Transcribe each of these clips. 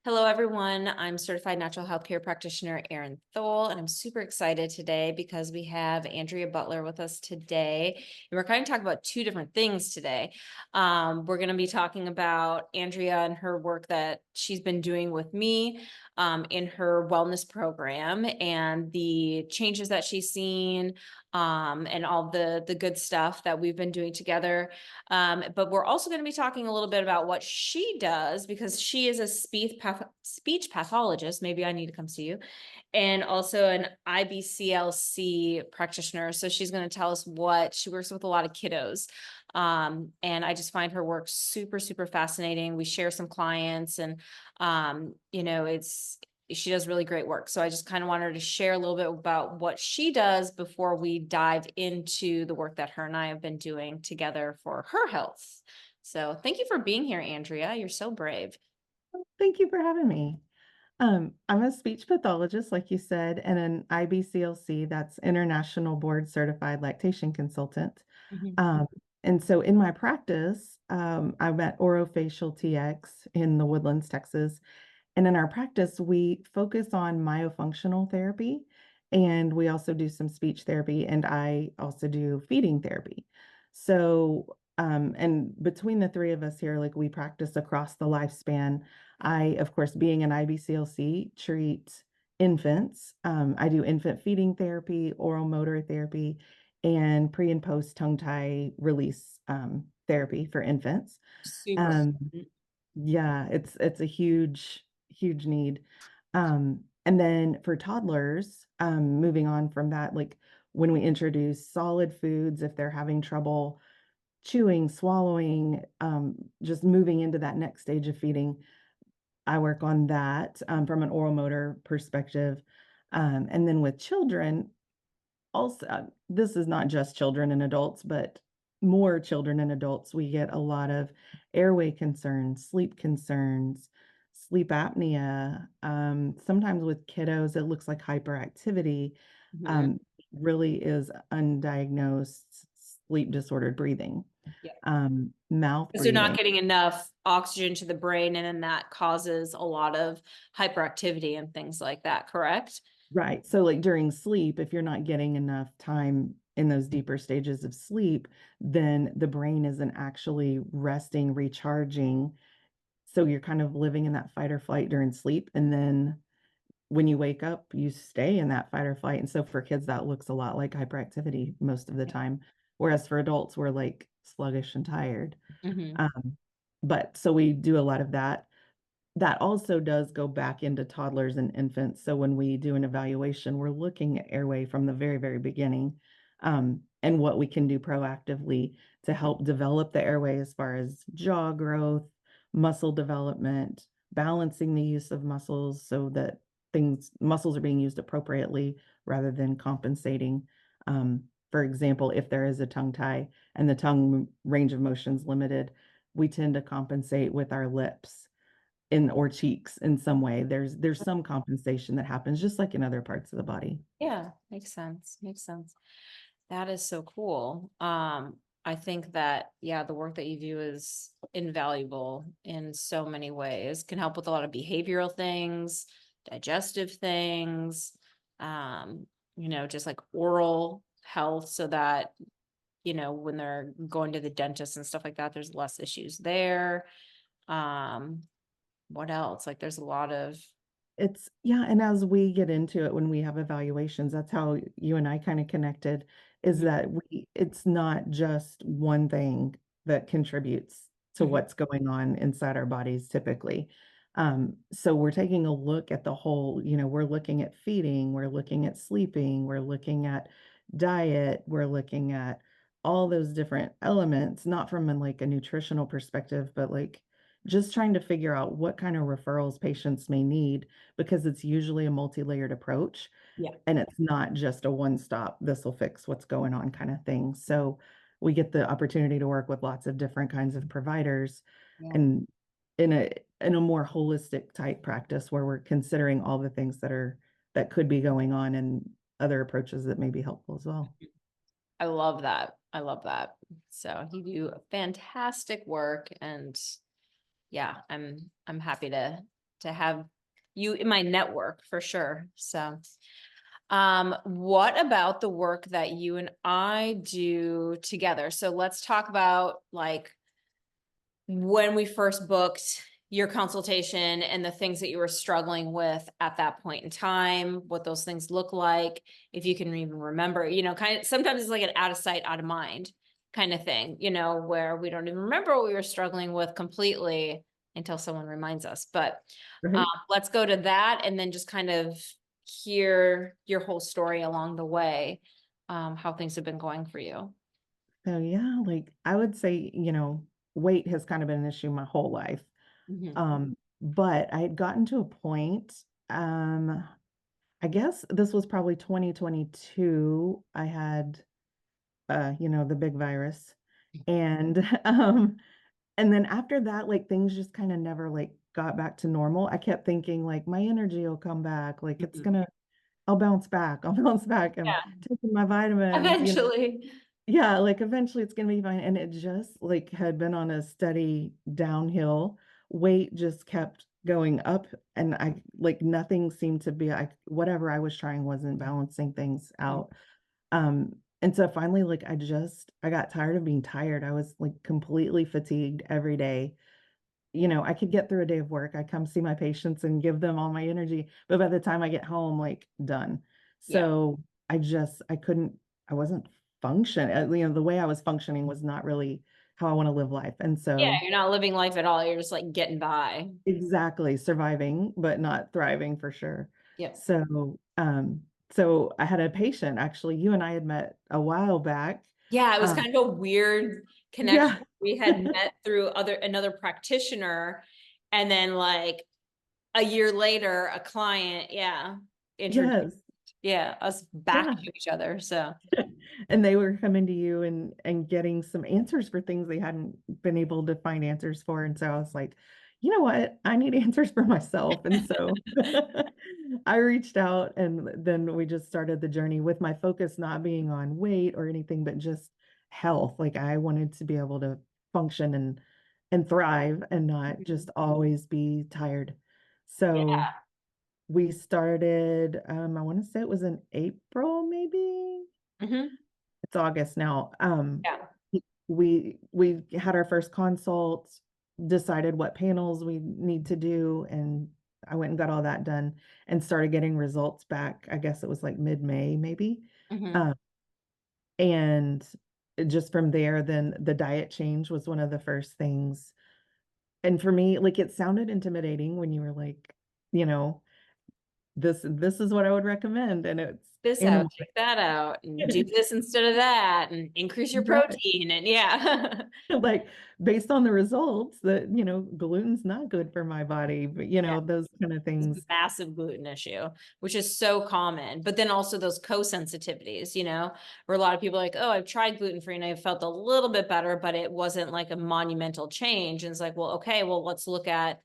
Hello, everyone. I'm certified natural health care practitioner Erin Thole, and I'm super excited today because we have Andrea Butler with us today. And we're kind of talking about two different things today. We're going to be talking about Andrea and her work that she's been doing with me in her wellness program and the changes that she's seen and all the good stuff that we've been doing together. But we're also going to be talking a little bit about what she does because she is a speech pathologist. Maybe I need to come see you. And also an IBCLC practitioner. So she's going to tell us what she works with a lot of kiddos. And I just find her work super, super fascinating. We share some clients and, she does really great work. So I just kind of wanted her to share a little bit about what she does before we dive into the work that her and I have been doing together for her health. So thank you for being here, Andrea. You're so brave. Thank you for having me. I'm a speech pathologist, like you said, and an IBCLC, that's International Board Certified Lactation Consultant. Mhm. Um, and so in my practice, I'm at Orofacial TX in the Woodlands, Texas. And in our practice, we focus on myofunctional therapy, and we also do some speech therapy, and I also do feeding therapy. So, and between the three of us here, like we practice across the lifespan. I, of course, being an IBCLC, treat infants. I do infant feeding therapy, oral motor therapy, and pre and post tongue tie release therapy for infants. Super. Um, yeah, it's a huge need. And then for toddlers, moving on from that, like when we introduce solid foods, if they're having trouble chewing, swallowing, just moving into that next stage of feeding, I work on that from an oral motor perspective. And then with children, also, this is not just children and adults, but more children and adults. We get a lot of airway concerns, sleep apnea. Sometimes with kiddos, it looks like hyperactivity. Mhm. Um, really is undiagnosed sleep disordered breathing, Yeah. mouth Because they're not breathing. getting enough oxygen to the brain, and then that causes a lot of hyperactivity and things like that, correct? Right. So, like during sleep, if you're not getting enough time in those deeper stages of sleep, then the brain isn't actually resting, recharging. So, you're kind of living in that fight or flight during sleep. And then when you wake up, you stay in that fight or flight. And so, for kids, that looks a lot like hyperactivity most of the time. Whereas for adults, we're like sluggish and tired. Mhm. Um, but so, we do a lot of that. That also does go back into toddlers and infants. So when we do an evaluation, we're looking at airway from the very, very beginning, and what we can do proactively to help develop the airway as far as jaw growth, muscle development, balancing the use of muscles so that muscles are being used appropriately rather than compensating. For example, if there is a tongue tie and the tongue range of motion is limited, we tend to compensate with our lips in or cheeks in some way. There's some compensation that happens just like in other parts of the body. Yeah, makes sense. Makes sense. That is so cool. I think that, yeah, the work that you do is invaluable in so many ways. Can help with a lot of behavioral things, digestive things, um, just like oral health so that, when they're going to the dentist and stuff like that, there's less issues there. Um, what else? Like there's a lot of, It's yeah, and as we get into it when we have evaluations, that's how you and I kind of connected, is Mhm, that it's not just one thing that contributes to mhm, what's going on inside our bodies typically. So we're taking a look at the whole, we're looking at feeding, we're looking at sleeping, we're looking at diet, we're looking at all those different elements, not from like a nutritional perspective, but like just trying to figure out what kind of referrals patients may need because it's usually a multi-layered approach yeah. and it's not just a one-stop, this will fix what's going on kind of thing. So we get the opportunity to work with lots of different kinds of providers Yeah. and in a more holistic type practice where we're considering all the things that could be going on and other approaches that may be helpful as well. I love that. I love that. So you do fantastic work and yeah, I'm happy to to have you in my network for sure. So, what about the work that you and I do together? So let's talk about like when we first booked your consultation and the things that you were struggling with at that point in time, what those things look like, if you can even remember, kind of sometimes it's like an out of sight, out of mind kind of thing, where we don't even remember what we were struggling with completely until someone reminds us. But Right. let's go to that and then just kind of hear your whole story along the way, how things have been going for you. So yeah, like I would say, weight has kind of been an issue my whole life. Mhm. But I had gotten to a point, I guess this was probably 2022. I had the big virus. And and then after that, like things just kind of never like got back to normal. I kept thinking like my energy will come back, like Mhm. I'll bounce back. I'll bounce back. I'm Yeah, taking my vitamins. eventually. Yeah, like eventually it's gonna be fine. And it just like had been on a steady downhill. Weight just kept going up and I like nothing seemed to be whatever I was trying wasn't balancing things Mm. out. And so finally like I got tired of being tired. I was like completely fatigued every day. I could get through a day of work. I come see my patients and give them all my energy, but by the time I get home, like done. Yeah. So I couldn't, I wasn't function. The way I was functioning was not really how I want to live life. And Yeah, so you're not living life at all. You're just like getting by. exactly surviving, but not thriving for sure. Yep. So I had a patient, actually, you and I had met a while back. Yeah, it was Um, kind of a weird connection. yeah, We had met through another practitioner, and then like a year later, a client, yeah, introduced, yes, yeah, us back yeah. to each other. So And they were coming to you and getting some answers for things they hadn't been able to find answers for. And so I was like, you know what? I need answers for myself. And so I reached out and then we just started the journey with my focus not being on weight or anything, but just health. Like I wanted to be able to function and thrive and not Mhm. just always be tired. So we started, I want to say it was in April, maybe Mhm. it's August now. Yeah. We had our first consult, decided what panels we need to do, and I went and got all that done and started getting results back. I guess it was like mid-May, maybe. Mhm. Um, and just from there, then the diet change was one of the first things. And for me, like it sounded intimidating when you were like, you know, this is what I would recommend, and it's This in out, take that out, and do this instead of that, and increase your right. protein, and yeah. Like based on the results that, gluten's not good for my body, but those kind of things. Massive gluten issue, which is so common. But then also those co-sensitivities, where a lot of people are like, oh, I've tried gluten-free and I felt a little bit better, but it wasn't like a monumental change. And it's like, well, okay, well, let's look at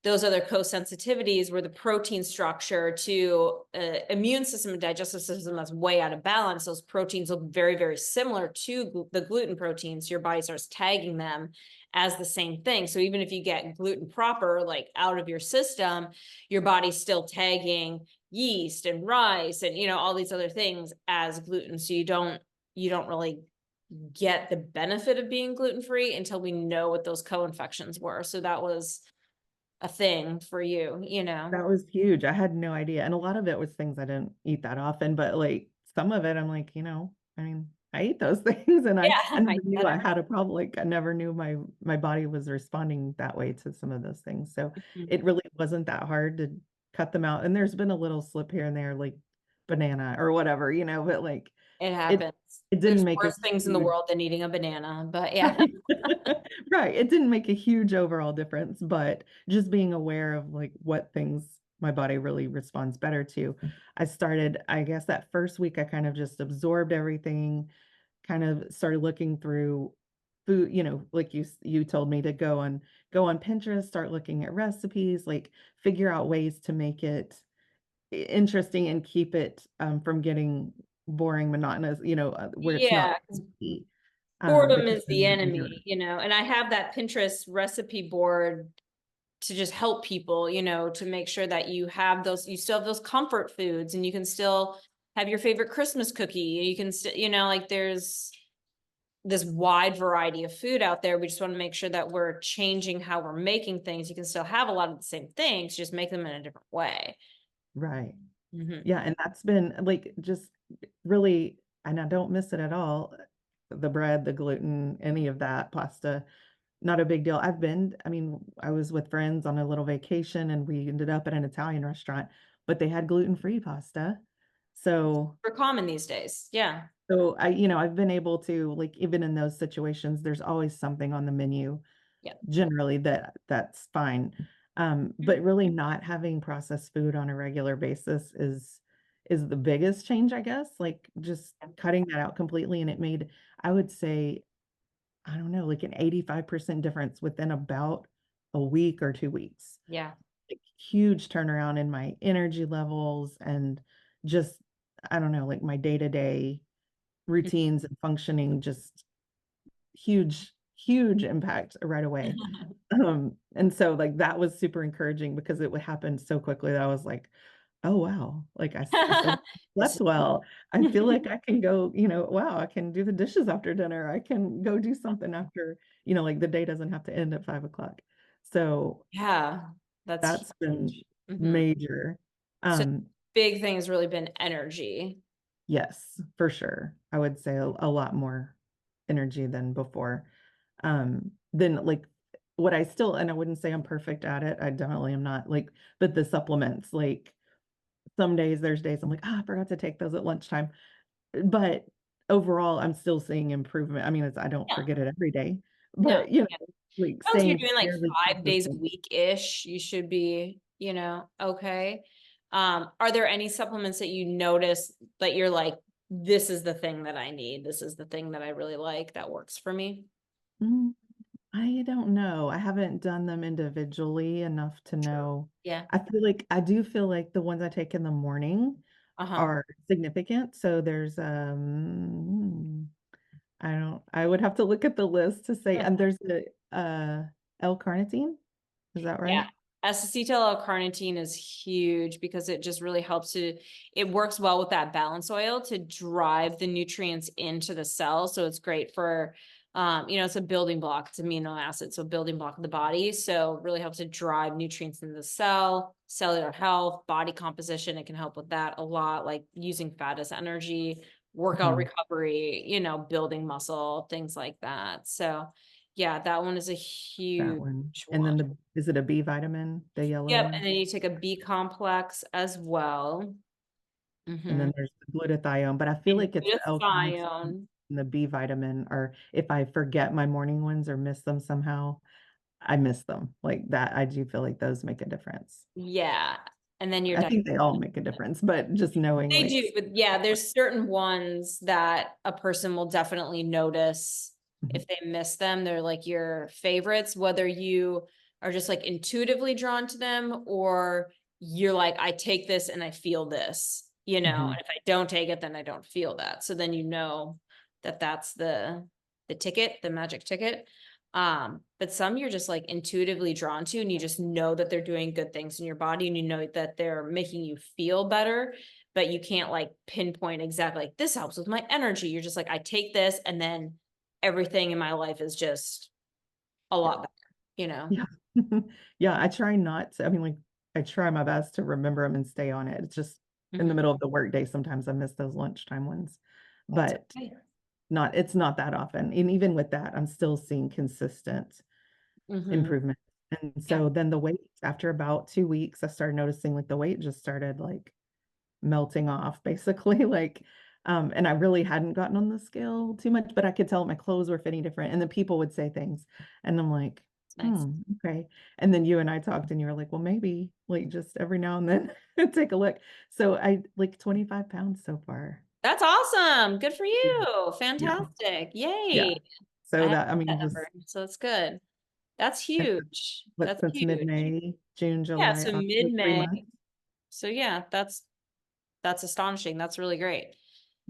those other co-sensitivities where the protein structure to immune system and digestive system that's way out of balance. Those proteins look very, very similar to the gluten proteins. Your body starts tagging them as the same thing. So even if you get gluten proper, like out of your system, your body's still tagging yeast and rice and, all these other things as gluten. So you don't really get the benefit of being gluten-free until we know what those co-infections were. So that was a thing for you. That was huge. I had no idea. And a lot of it was things I didn't eat that often, but like some of it, I'm like, I mean, I eat those things and Yeah, I never I knew get I it. had a problem. Like I never knew my body was responding that way to some of those things. So Mhm. it really wasn't that hard to cut them out. And there's been a little slip here and there, like banana or whatever, but like It it happens. it didn't There's make a worse things in the huge world than eating a banana, but yeah. right. Right. It didn't make a huge overall difference, but just being aware of like what things my body really responds better to. I guess that first week I kind of just absorbed everything, kind of started looking through food, like you told me to go on Pinterest, start looking at recipes, like figure out ways to make it interesting and keep it from getting boring, monotonous, where it's not Yeah, 'cause easy, boredom because is then the you're eager. enemy, and I have that Pinterest recipe board to just help people, to make sure that you still have those comfort foods and you can still have your favorite Christmas cookie. You can still, like there's this wide variety of food out there. We just want to make sure that we're changing how we're making things. You can still have a lot of the same things, just make them in a different way. Right. Hmm. Yeah, and that's been like just really, and I don't miss it at all. The bread, the gluten, any of that, pasta, not a big deal. I mean, I was with friends on a little vacation and we ended up at an Italian restaurant, but they had gluten-free pasta. So, Super common these days. Yeah. I've been able to, like, even in those situations, there's always something on the menu Yeah. generally that's fine. Mhm. But really not having processed food on a regular basis is the biggest change, I guess, like just cutting that out completely. And it made, I would say, I don't know, like an 85% difference within about a week or 2 weeks. Yeah. Like huge turnaround in my energy levels and just, I don't know, like my day-to-day routines and functioning, just huge impact right away. And so like that was super encouraging because it would happen so quickly that I was like, oh wow, like I still This is slept well. I feel like I can go, wow, I can do the dishes after dinner. I can go do something after, like the day doesn't have to end at 5 o'clock. So yeah, that's that's been huge. Hmm. major. So Um, big thing has really been energy. yes, for sure. I would say a lot more energy than before. Then like what I still, and I wouldn't say I'm perfect at it. I definitely am not like, but the supplements, like some days, there's days I'm like, I forgot to take those at lunchtime. But overall, I'm still seeing improvement. I mean, I don't Yeah. forget it every day, No. but like As long as you're staying doing like fairly 5 days a consistent. week-ish, you should be, okay. Are there any supplements that you notice that you're like, this is the thing that I need. This is the thing that I really like that works for me? Mm, I don't know. I haven't done them individually enough to True. know. Yeah. I do feel like the ones I take in the morning Uh-huh. are significant. So there's I would have to look at the list to say, and there's the L-carnitine. Is that Yeah. right? Acetyl-L-carnitine is huge because it just really helps it works well with that balance oil to drive the nutrients into the cell. So it's great for, it's a building block. It's amino acid, so building block of the body. So it really helps to drive nutrients into the cell, cellular health, body composition. It can help with that a lot, like using fat as energy, workout Mhm. recovery, building muscle, things like that. So yeah, that one is a That huge one. And one. then is it a B vitamin, the yellow Yep, and one? then you take a B complex as well. And Mhm. then there's the glutathione, but I feel And like it's the L-carnitine glutathione. and the B vitamin, or if I forget my morning ones or miss them somehow, I miss them. Like that, I do feel like those make a difference. Yeah, and then you're I done. think they all make a difference, but just knowing They like, do, but yeah, there's certain ones that a person will definitely notice mhm, if they miss them. They're like your favorites, whether you are just like intuitively drawn to them or you're like, I take this and I feel this, mhm. and if I don't take it, then I don't feel that. So then that that's the ticket, the magic ticket. But some you're just like intuitively drawn to, and you just know that they're doing good things in your body, and you know that they're making you feel better, but you can't like pinpoint exactly like this helps with my energy. You're just like, I take this, and then everything in my life is just a Yeah. lot better. Yeah. Yeah. I try not to, I mean, like, I try my best to remember them and stay on it. It's just in the Mhm. middle of the workday, sometimes I miss those lunchtime ones, That's but okay. it's not that often. And even with that, I'm still seeing consistent Hmm. improvement. And Yeah, so then the weight, after about 2 weeks, I started noticing like the weight just started like melting off basically. Like, and I really hadn't gotten on the scale too much, but I could tell my clothes were fitting different. And then people would say things, and I'm like, it's nice. okay. And then you and I talked, and you were like, well, maybe like just every now and then take a look. So I like 25 pounds so far. That's awesome. Good for Yeah. you. Yeah. Fantastic. Yeah. Yay. I So have that, I mean, that just number, so it's good. That's huge. what, That's since huge. mid-May, June, Yeah, July, so August, 3 mid-May. months. So yeah, that's astonishing. That's really great.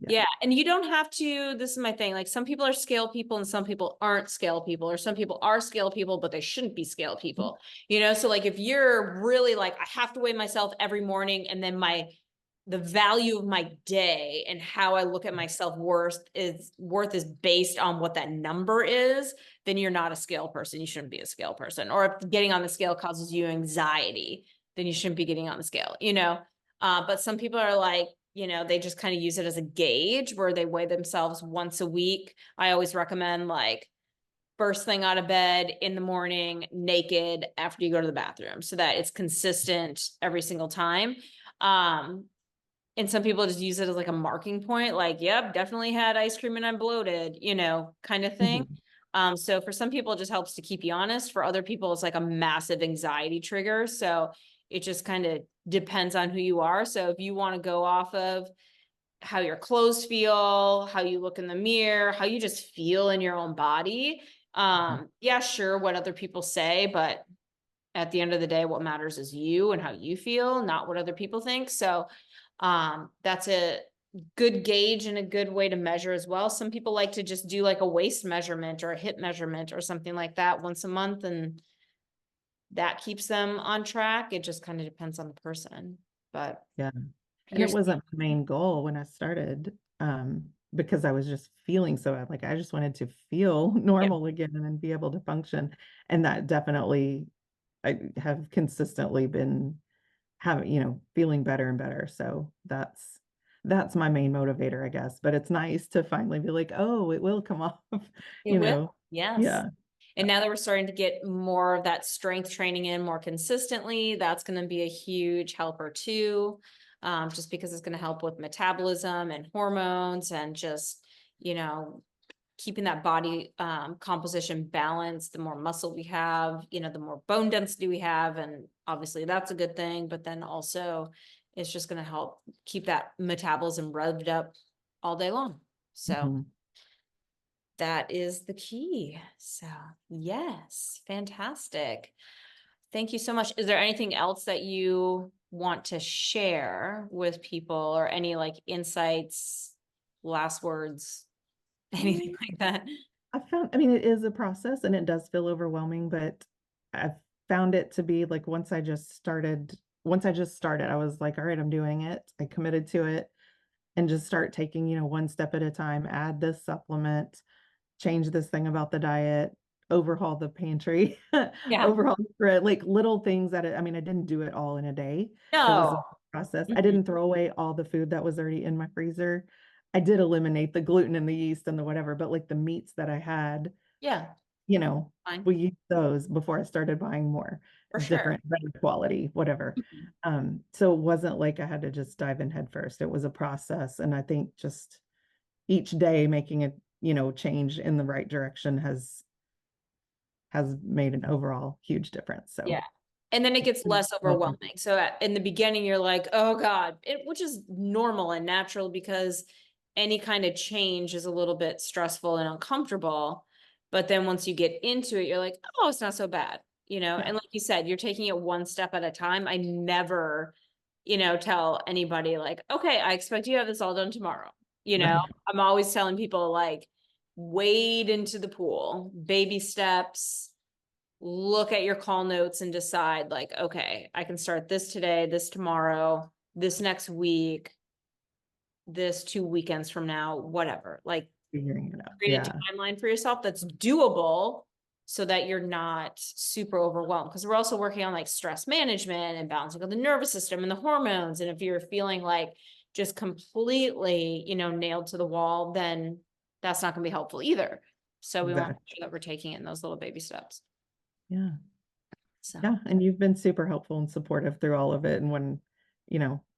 Yeah. Yeah. And you don't have to, this is my thing. Like some people are scale people and some people aren't scale people, or some people are scale people, but they shouldn't be scale people, So like if you're really like, I have to weigh myself every morning, and then the value of my day and how I look at my self-worth is based on what that number is, then you're not a scale person. You shouldn't be a scale person. Or if getting on the scale causes you anxiety, then you shouldn't be getting on the scale. But some people are like, they just kind of use it as a gauge where they weigh themselves once a week. I always recommend like first thing out of bed in the morning, naked after you go to the bathroom, so that it's consistent every single time. And some people just use it as like a marking point, like, yep, definitely had ice cream and I'm bloated, kind of thing. Mhm. So for some people, it just helps to keep you honest. For other people, it's like a massive anxiety trigger. So it just kind of depends on who you are. So if you want to go off of how your clothes feel, how you look in the mirror, how you just feel in your own body, yeah, sure, what other people say, but at the end of the day, what matters is you and how you feel, not what other people think. So that's a good gauge and a good way to measure as well. Some people like to just do like a waist measurement or a hip measurement or something like that once a month, and that keeps them on track. It just kind of depends on the person. But Yeah. And you're it wasn't my main goal when I started, because I was just feeling so bad. Like I just wanted to feel yeah, normal again and be able to function. And that definitely, I have consistently been having, feeling better and better. So that's my main motivator, I guess. But it's nice to finally be like, oh, it will come off, it you will. know. Yes. Yeah. And now that we're starting to get more of that strength training in more consistently, that's going to be a huge helper too. Just because it's going to help with metabolism and hormones and just, you know, keeping that body composition balanced. The more muscle we have, the more bone density we have. And obviously that's a good thing. But then also it's just going to help keep that metabolism revved up all day long. So Mhm. that is the key. So, yes, fantastic. Thank you so much. Is there anything else that you want to share with people, or any like insights, last words, anything like that? I mean, it is a process and it does feel overwhelming, but I've found it to be like once I just started, I was like, all right, I'm doing it. I committed to it and just start taking, one step at a time, add this supplement, change this thing about the diet, overhaul the pantry, Yeah. overhaul the fridge, like little things I mean, I didn't do it all in a day. It was a No. process. I Mhm. didn't throw away all the food that was already in my freezer. I did eliminate the gluten and the yeast and the whatever, but like the meats that I had, Yeah, you know, fine. we used those before I started buying more For sure. different, better quality, whatever. Mhm. So it wasn't like I had to just dive in head first. It was a process. And I think just each day making a, change in the right direction has made an overall huge difference. Yeah. So And then it gets less well, overwhelming. So in the beginning, you're like, oh God, which is normal and natural, because any kind of change is a little bit stressful and uncomfortable. But then once you get into it, you're like, oh, it's not so bad. yeah, And like you said, you're taking it one step at a time. I never, tell anybody like, okay, I expect you to have this all done tomorrow. right. I'm always telling people like, wade into the pool, baby steps, look at your call notes and decide like, okay, I can start this today, this tomorrow, this next week, this 2 weekends from now, whatever. Like, Figuring it out. create Yeah, a timeline for yourself that's doable, so that you're not super overwhelmed. Because we're also working on like stress management and balancing of the nervous system and the hormones. And if you're feeling like just completely, nailed to the wall, then that's not going to be helpful either. So we want to exactly. make sure that we're taking it in those little baby steps. Yeah. So Yeah. And you've been super helpful and supportive through all of it. And when,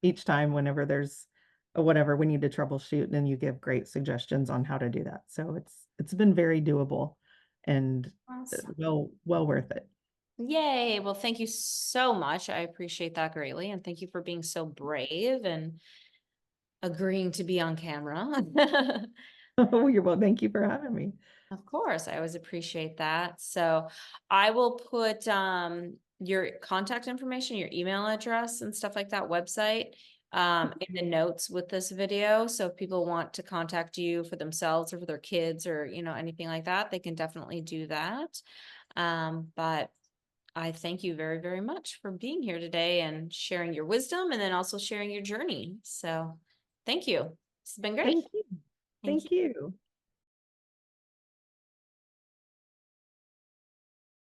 each time whenever there's a whatever we need to troubleshoot, then you give great suggestions on how to do that. So it's been very doable and awesome. well worth it. Yay. Well, thank you so much. I appreciate that greatly. And thank you for being so brave and agreeing to be on camera. Oh, you're well. Thank you for having me. Of course, I always appreciate that. So I will put your contact information, your email address and stuff like that, website in the notes with this video. So if people want to contact you for themselves or for their kids or, anything like that, they can definitely do that. But I thank you very, very much for being here today and sharing your wisdom and then also sharing your journey. So thank you. This has been great. Thank you. Thank you. Thank you.